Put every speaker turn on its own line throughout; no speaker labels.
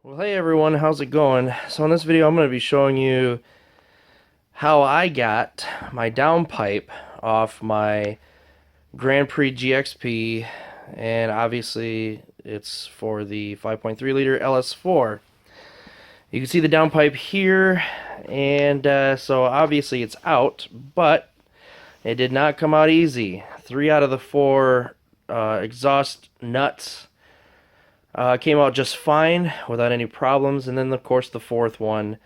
Well, hey everyone, how's it going? So in this video, I'm going to be showing you how I got my downpipe off my Grand Prix GXP, and obviously it's for the 5.3 liter LS4. You can see the downpipe here, and so obviously it's out, but it did not come out easy. 3 out of the 4 exhaust nuts came out just fine without any problems, and then of course the 4th one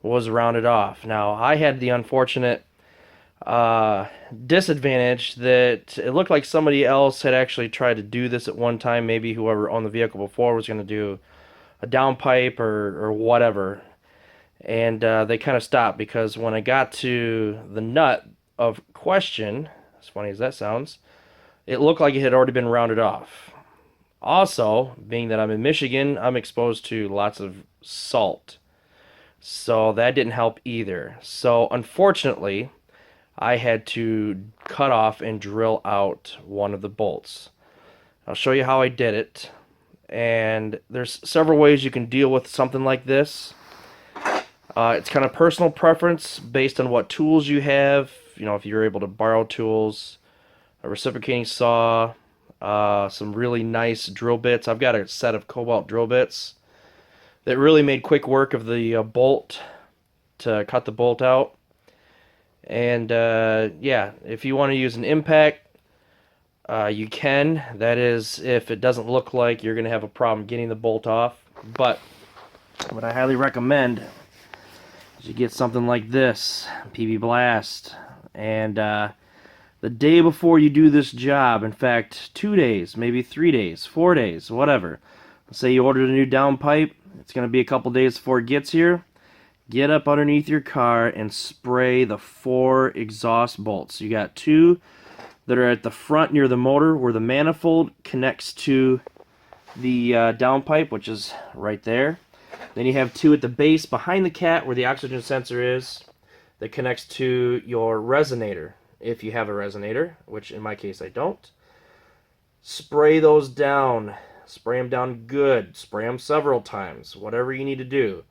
was rounded off. Now I had the unfortunate disadvantage that it looked like somebody else had actually tried to do this at one time. Maybe whoever owned the vehicle before was going to do a downpipe or whatever, and they kind of stopped because when I got to the nut of question, as funny as that sounds, it looked like it had already been rounded off. Also, being that I'm in Michigan, I'm exposed to lots of salt. So that didn't help either. So unfortunately, I had to cut off and drill out one of the bolts. I'll show you how I did it. And there's several ways you can deal with something like this. It's kind of personal preference based on what tools you have. You know, if you're able to borrow tools, a reciprocating saw, some really nice drill bits. I've got a set of cobalt drill bits that really made quick work of the bolt to cut the bolt out. And yeah, if you want to use an impact, you can. That is, if it doesn't look like you're going to have a problem getting the bolt off. But what I highly recommend is you get something like this, PB Blast. And the day before you do this job, in fact, 2 days, maybe 3 days, 4 days, whatever. Let's say you ordered a new downpipe. It's going to be a couple days before it gets here. Get up underneath your car and spray the 4 exhaust bolts. You got 2 that are at the front near the motor where the manifold connects to the downpipe, which is right there. Then you have 2 at the base behind the cat where the oxygen sensor is that connects to your resonator, if you have a resonator, which in my case I don't. Spray those down. Spray them down good. Spray them several times. Whatever you need to do.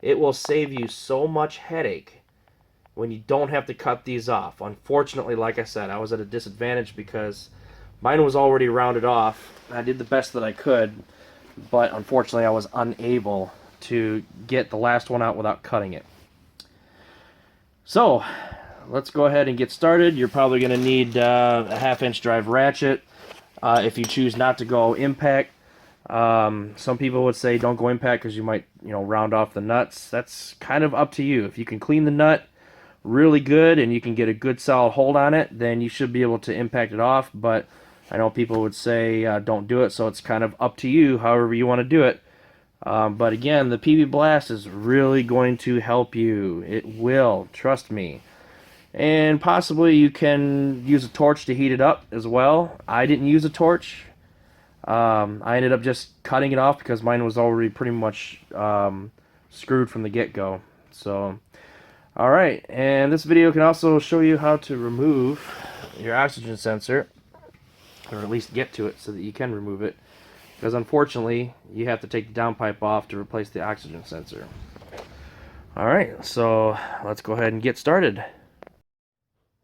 It will save you so much headache when you don't have to cut these off. Unfortunately, like I said, I was at a disadvantage because mine was already rounded off. I did the best that I could, but unfortunately I was unable to get the last one out without cutting it. So, let's go ahead and get started. You're probably going to need a 1/2-inch drive ratchet if you choose not to go impact. Some people would say don't go impact because you might, round off the nuts. That's kind of up to you. If you can clean the nut really good and you can get a good solid hold on it, then you should be able to impact it off. But I know people would say don't do it, so it's kind of up to you, however you want to do it. But again, the PB Blast is really going to help you. It will, trust me. And possibly you can use a torch to heat it up as well. I didn't use a torch. I ended up just cutting it off because mine was already pretty much screwed from the get-go. So, alright, and this video can also show you how to remove your oxygen sensor, or at least get to it so that you can remove it, because unfortunately you have to take the downpipe off to replace the oxygen sensor. Alright, so let's go ahead and get started.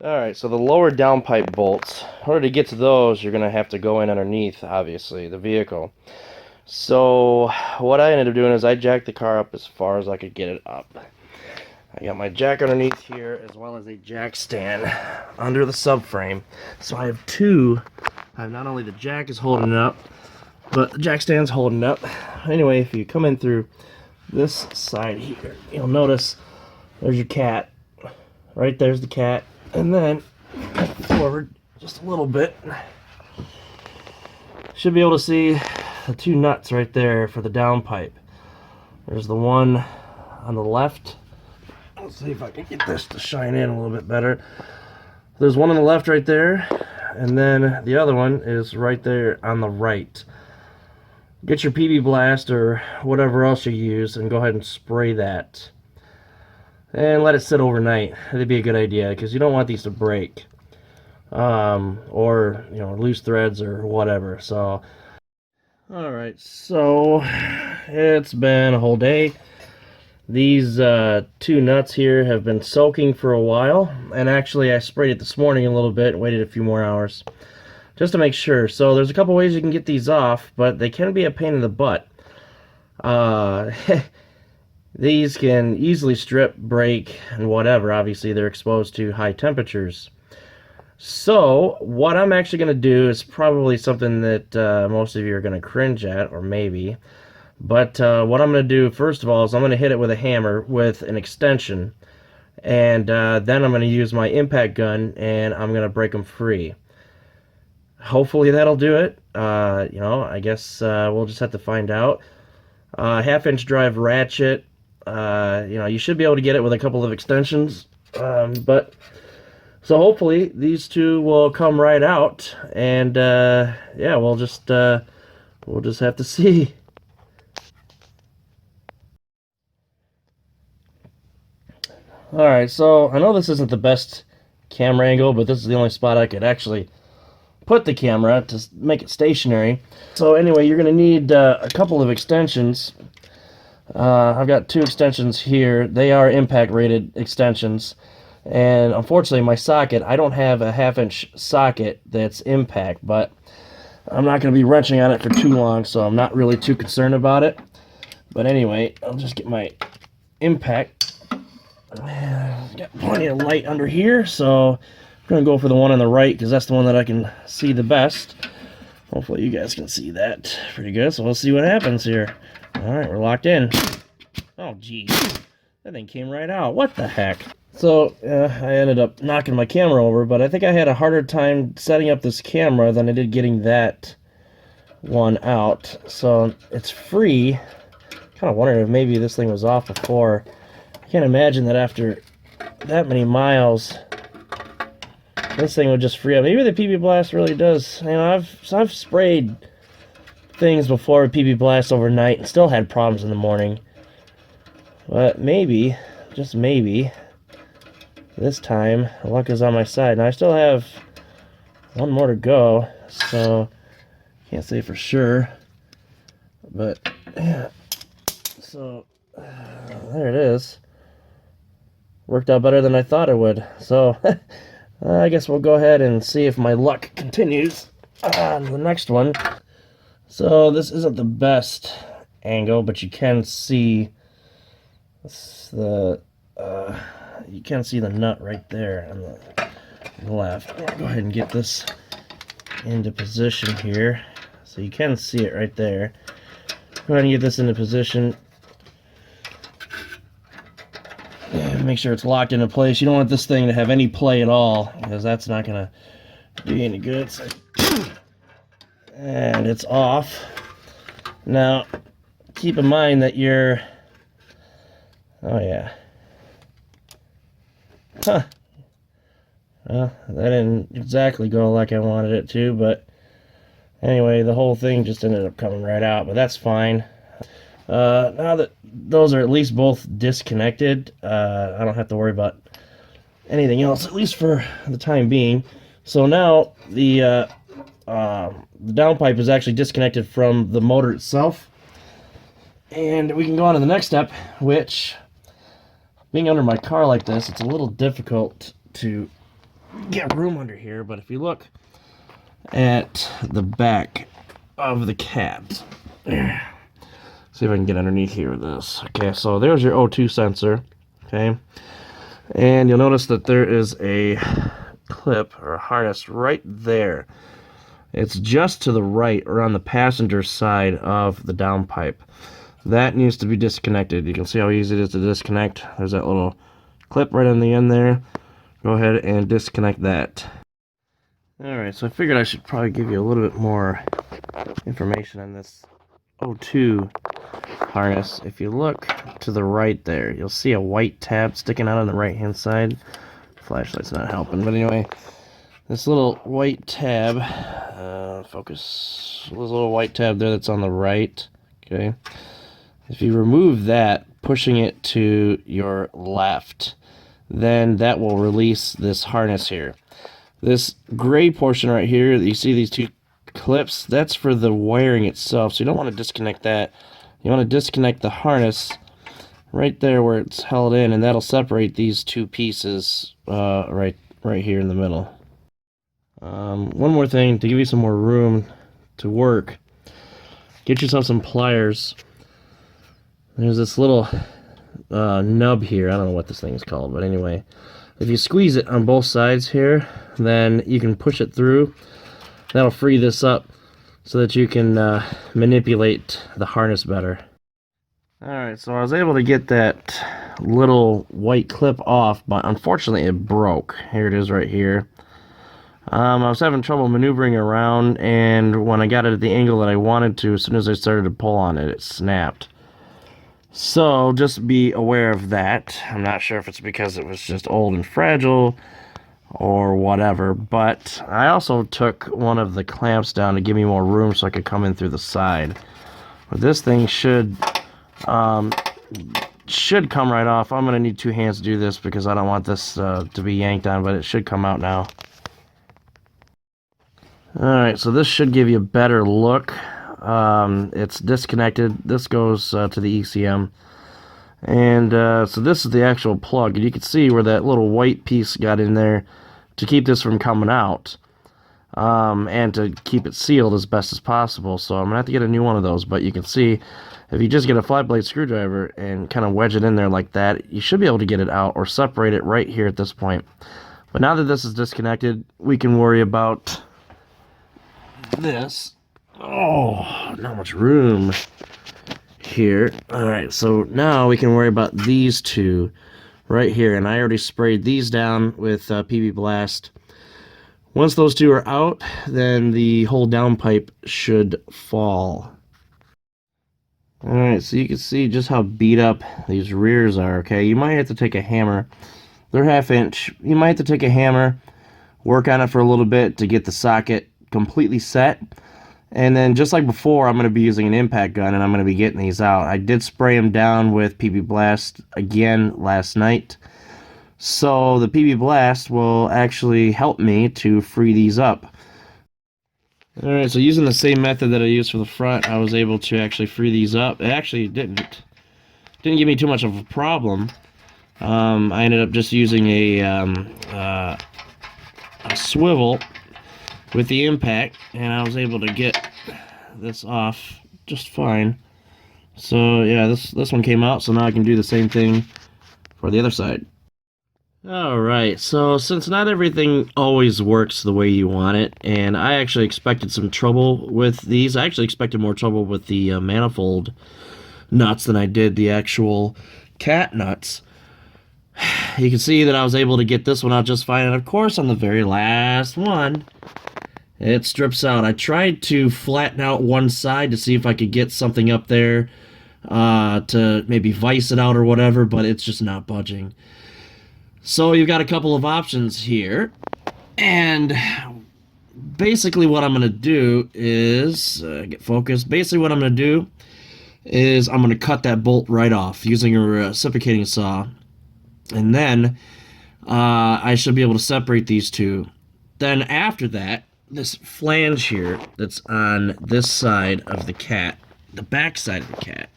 Alright, so the lower downpipe bolts, in order to get to those, you're going to have to go in underneath, obviously, the vehicle. So, what I ended up doing is I jacked the car up as far as I could get it up. I got my jack underneath here, as well as a jack stand under the subframe. So I have 2. I have not only the jack is holding it up, but the jack stand's holding it up. Anyway, if you come in through this side here, you'll notice there's your cat. Right there's the cat. And then, forward just a little bit, should be able to see the 2 nuts right there for the downpipe. There's the one on the left. Let's see if I can get this to shine in a little bit better. There's one on the left right there, and then the other one is right there on the right. Get your PB Blast or whatever else you use and go ahead and spray that. And let it sit overnight. That'd be a good idea because you don't want these to break, or loose threads or whatever. So Alright, so it's been a whole day. These two nuts here have been soaking for a while, and actually I sprayed it this morning a little bit and waited a few more hours just to make sure. So there's a couple ways you can get these off, but they can be a pain in the butt. These can easily strip, break, and whatever. Obviously they're exposed to high temperatures. So, what I'm actually going to do is probably something that most of you are going to cringe at, or maybe. But what I'm going to do, first of all, is I'm going to hit it with a hammer with an extension. And then I'm going to use my impact gun, and I'm going to break them free. Hopefully that'll do it. I guess we'll just have to find out. Half-inch drive ratchet. You should be able to get it with a couple of extensions. So hopefully these two will come right out, and yeah, we'll just have to see. All right, so I know this isn't the best camera angle, but this is the only spot I could actually put the camera to make it stationary. So anyway, you're gonna need a couple of extensions. I've got two extensions here. They are impact rated extensions. And unfortunately, my socket, I don't have a half-inch socket that's impact, but I'm not going to be wrenching on it for too long, so I'm not really too concerned about it. But anyway, I'll just get my impact. Got plenty of light under here, so I'm going to go for the one on the right, because that's the one that I can see the best. Hopefully you guys can see that pretty good, so we'll see what happens here. Alright, we're locked in. Oh, geez. That thing came right out. What the heck? So, I ended up knocking my camera over, but I think I had a harder time setting up this camera than I did getting that one out. So, it's free. Kind of wondering if maybe this thing was off before. I can't imagine that after that many miles, this thing would just free up. Maybe the PB Blast really does. I've sprayed things before with PB Blast overnight and still had problems in the morning. But maybe, just maybe, this time luck is on my side. Now I still have one more to go, so can't say for sure. But yeah, so there it is. Worked out better than I thought it would. So I guess we'll go ahead and see if my luck continues on the next one. So this isn't the best angle, but you can see you can see the nut right there on the left. I'll go ahead and get this into position here, so you can see it right there. Go ahead and get this into position. And make sure it's locked into place. You don't want this thing to have any play at all, because that's not going to do you any good. So, and it's off. Now, keep in mind that you're... Oh, yeah. Huh. Well, that didn't exactly go like I wanted it to, but anyway, the whole thing just ended up coming right out, but that's fine. Now that those are at least both disconnected, I don't have to worry about anything else, at least for the time being. So now the downpipe is actually disconnected from the motor itself, and we can go on to the next step, which, being under my car like this, it's a little difficult to get room under here, but if you look at the back of the cab, see if I can get underneath here with this. Okay, so there's your O2 sensor, okay, and you'll notice that there is a clip or a harness right there. It's just to the right, or on the passenger side of the downpipe. That needs to be disconnected. You can see how easy it is to disconnect. There's that little clip right on the end there. Go ahead and disconnect that. Alright, so I figured I should probably give you a little bit more information on this O2 harness. If you look to the right there, you'll see a white tab sticking out on the right hand side. Flashlight's not helping, but anyway, this little white tab, focus, this little white tab there that's on the right, okay? If you remove that, pushing it to your left, then that will release this harness here. This gray portion right here, you see these two clips, that's for the wiring itself, so you don't want to disconnect that. You want to disconnect the harness right there where it's held in, and that'll separate these two pieces right here in the middle. One more thing to give you some more room to work. Get yourself some pliers. There's this little nub here. I don't know what this thing is called, but anyway, if you squeeze it on both sides here, then you can push it through. That'll free this up so that you can manipulate the harness better. Alright, so I was able to get that little white clip off, but unfortunately it broke. Here it is right here. I was having trouble maneuvering around, and when I got it at the angle that I wanted to, as soon as I started to pull on it, it snapped. So just be aware of that. I'm not sure if it's because it was just old and fragile or whatever, but I also took one of the clamps down to give me more room so I could come in through the side. But this thing should come right off. I'm going to need two hands to do this because I don't want this to be yanked on, but it should come out now. Alright, so this should give you a better look. It's disconnected. This goes to the ECM. And so this is the actual plug. And you can see where that little white piece got in there to keep this from coming out. And to keep it sealed as best as possible. So I'm going to have to get a new one of those. But you can see, if you just get a flat blade screwdriver and kind of wedge it in there like that, you should be able to get it out or separate it right here at this point. But now that this is disconnected, we can worry about this. Oh, not much room here. Alright, so now we can worry about these two right here. And I already sprayed these down with PB Blast. Once those two are out, then the whole downpipe should fall. Alright, so you can see just how beat up these rears are, okay? You might have to take a hammer. They're 1/2 inch. You might have to take a hammer, work on it for a little bit to get the socket completely set. And then just like before, I'm going to be using an impact gun and I'm going to be getting these out. I did spray them down with PB Blast again last night. So the PB Blast will actually help me to free these up. Alright, so using the same method that I used for the front, I was able to actually free these up. It actually didn't give me too much of a problem. I ended up just using a swivel with the impact, and I was able to get this off just fine. So yeah, this one came out, so now I can do the same thing for the other side. Alright, so since not everything always works the way you want it, and I actually expected some trouble with these. I actually expected more trouble with the manifold nuts than I did the actual cat nuts. You can see that I was able to get this one out just fine, and of course on the very last one, it strips out. I tried to flatten out one side to see if I could get something up there to maybe vise it out or whatever, but it's just not budging. So you've got a couple of options here, and basically what I'm going to do is, get focused, basically what I'm going to do is I'm going to cut that bolt right off using a reciprocating saw, and then I should be able to separate these two. Then after that, this flange here that's on this side of the cat, the back side of the cat.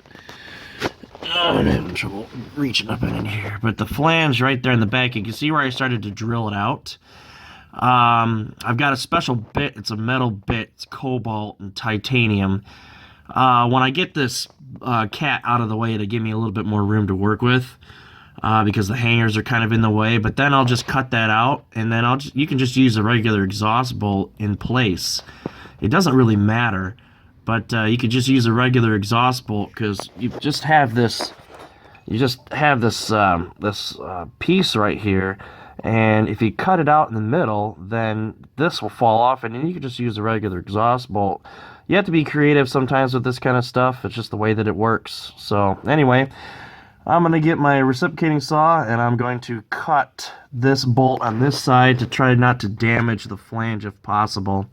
Oh, I'm having trouble reaching up in here. But the flange right there in the back, you can see where I started to drill it out. I've got a special bit. It's a metal bit. It's cobalt and titanium. When I get this cat out of the way to give me a little bit more room to work with, because the hangers are kind of in the way, but then I'll just cut that out, and then you can just use a regular exhaust bolt in place. It doesn't really matter, but you could just use a regular exhaust bolt because you just have this piece right here, and if you cut it out in the middle, then this will fall off, and then you can just use a regular exhaust bolt. You have to be creative sometimes with this kind of stuff. It's just the way that it works. So anyway, I'm going to get my reciprocating saw, and I'm going to cut this bolt on this side to try not to damage the flange if possible.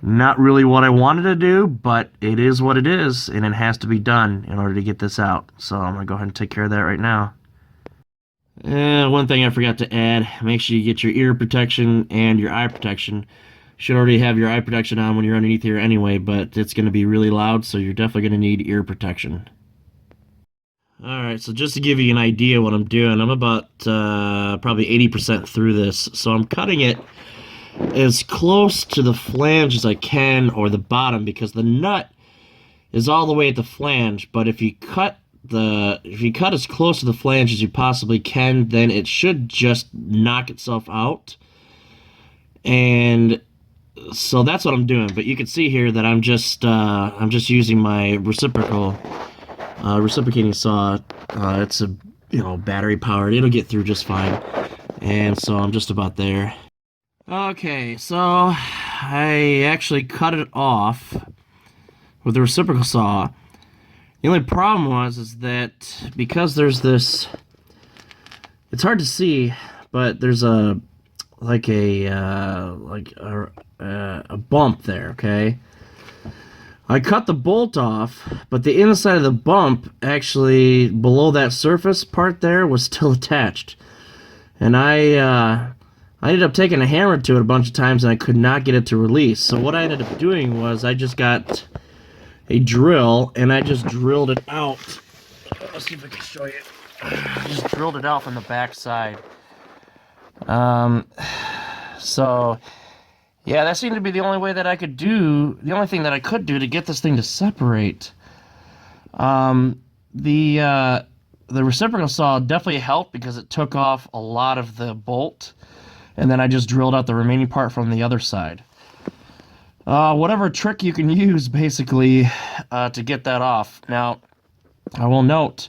Not really what I wanted to do, but it is what it is, and it has to be done in order to get this out. So I'm going to go ahead and take care of that right now. One thing I forgot to add, make sure you get your ear protection and your eye protection, Should already have your eye protection on when you're underneath here anyway, but it's going to be really loud, so you're definitely going to need ear protection. Alright, so just to give you an idea what I'm doing, I'm about probably 80% through this, so I'm cutting it as close to the flange as I can, or the bottom, because the nut is all the way at the flange, but if you cut as close to the flange as you possibly can, then it should just knock itself out. And so that's what I'm doing, but you can see here that I'm just using my reciprocating saw. It's a battery powered. It'll get through just fine. And so I'm just about there. Okay, so I actually cut it off with the reciprocal saw. The only problem is that because there's this, it's hard to see, but there's a bump there. Okay, I cut the bolt off, but the inside of the bump, actually below that surface part there, was still attached. And I ended up taking a hammer to it a bunch of times, and I could not get it to release. So what I ended up doing was I just got a drill, and I just drilled it out. Let's see if I can show you. I just drilled it out from the back side. So yeah, that seemed to be the only way that I could do, the only thing that I could do to get this thing to separate. The reciprocal saw definitely helped because it took off a lot of the bolt, and then I just drilled out the remaining part from the other side. Whatever trick you can use, basically, to get that off. Now, I will note,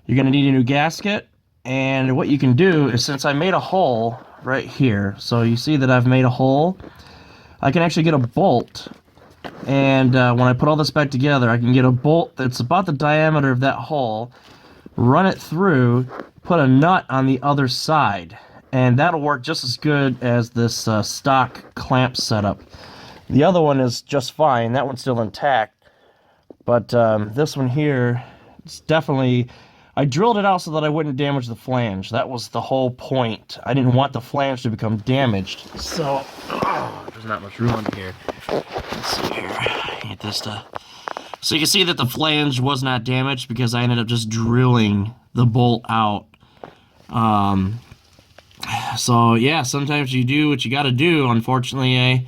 you're going to need a new gasket, and what you can do is, since I made a hole right here, so you see that I've made a hole, I can actually get a bolt, and when I put all this back together, I can get a bolt that's about the diameter of that hole, run it through, put a nut on the other side, and that'll work just as good as this stock clamp setup. The other one is just fine. That one's still intact. But this one here, it's definitely... I drilled it out so that I wouldn't damage the flange. That was the whole point. I didn't want the flange to become damaged. So, there's not much room under here. Let's see here. Get this to... So you can see that the flange was not damaged because I ended up just drilling the bolt out. So yeah, sometimes you do what you gotta do. Unfortunately, I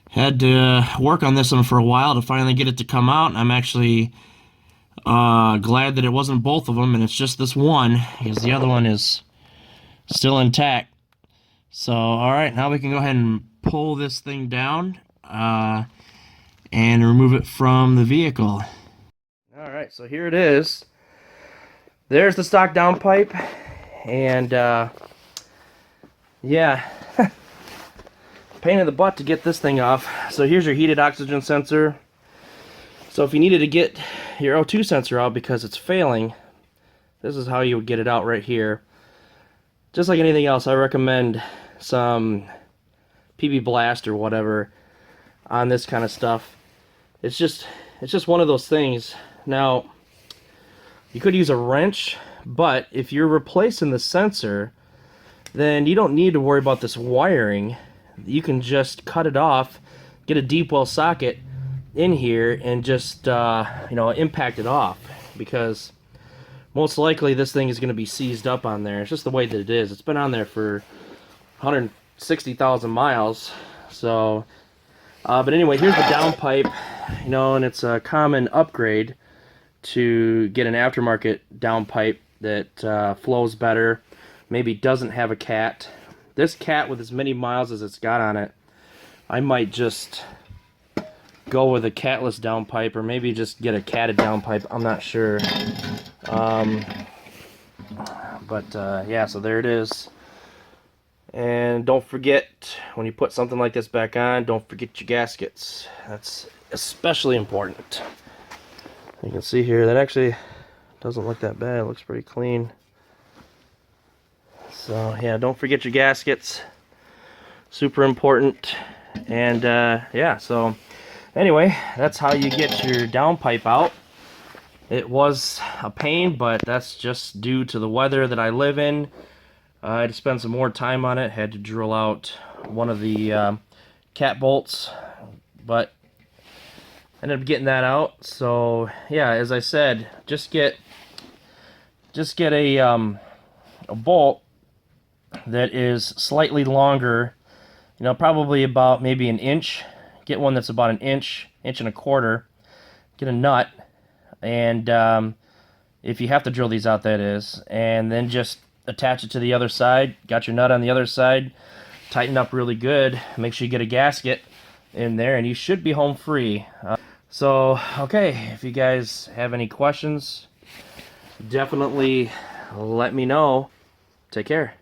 had to work on this one for a while to finally get it to come out. I'm actually glad that it wasn't both of them and it's just this one, because the other one is still intact. So alright, now we can go ahead and pull this thing down and remove it from the vehicle. Alright, so here it is. There's the stock downpipe, and yeah, pain in the butt to get this thing off. So here's your heated oxygen sensor. So if you needed to get your O2 sensor out because it's failing, this is how you would get it out right here. Just like anything else, I recommend some PB Blast or whatever on this kind of stuff. It's just one of those things. Now, you could use a wrench, but if you're replacing the sensor, then you don't need to worry about this wiring. You can just cut it off, get a deep well socket in here, and just impact it off, because most likely this thing is going to be seized up on there. It's just the way that it is. It's been on there for 160,000 miles. So but anyway, here's the downpipe, and it's a common upgrade to get an aftermarket downpipe that flows better, maybe doesn't have a cat. This cat, with as many miles as it's got on it, I might just go with a catless downpipe, or maybe just get a catted downpipe. I'm not sure. Yeah, so there it is. And don't forget, when you put something like this back on, don't forget your gaskets. That's especially important. You can see here that actually doesn't look that bad. It looks pretty clean. So yeah, don't forget your gaskets. Super important. And yeah, so anyway, that's how you get your downpipe out. It was a pain, but that's just due to the weather that I live in. I had to spend some more time on it. Had to drill out one of the cat bolts, but I ended up getting that out. So yeah, as I said, just get a bolt that is slightly longer, you know, probably about maybe an inch. Get one that's about an inch, inch and a quarter. Get a nut, and if you have to drill these out, that is, and then just attach it to the other side. Got your nut on the other side, tighten up really good, make sure you get a gasket in there, and you should be home free. So okay, if you guys have any questions, definitely let me know. Take care.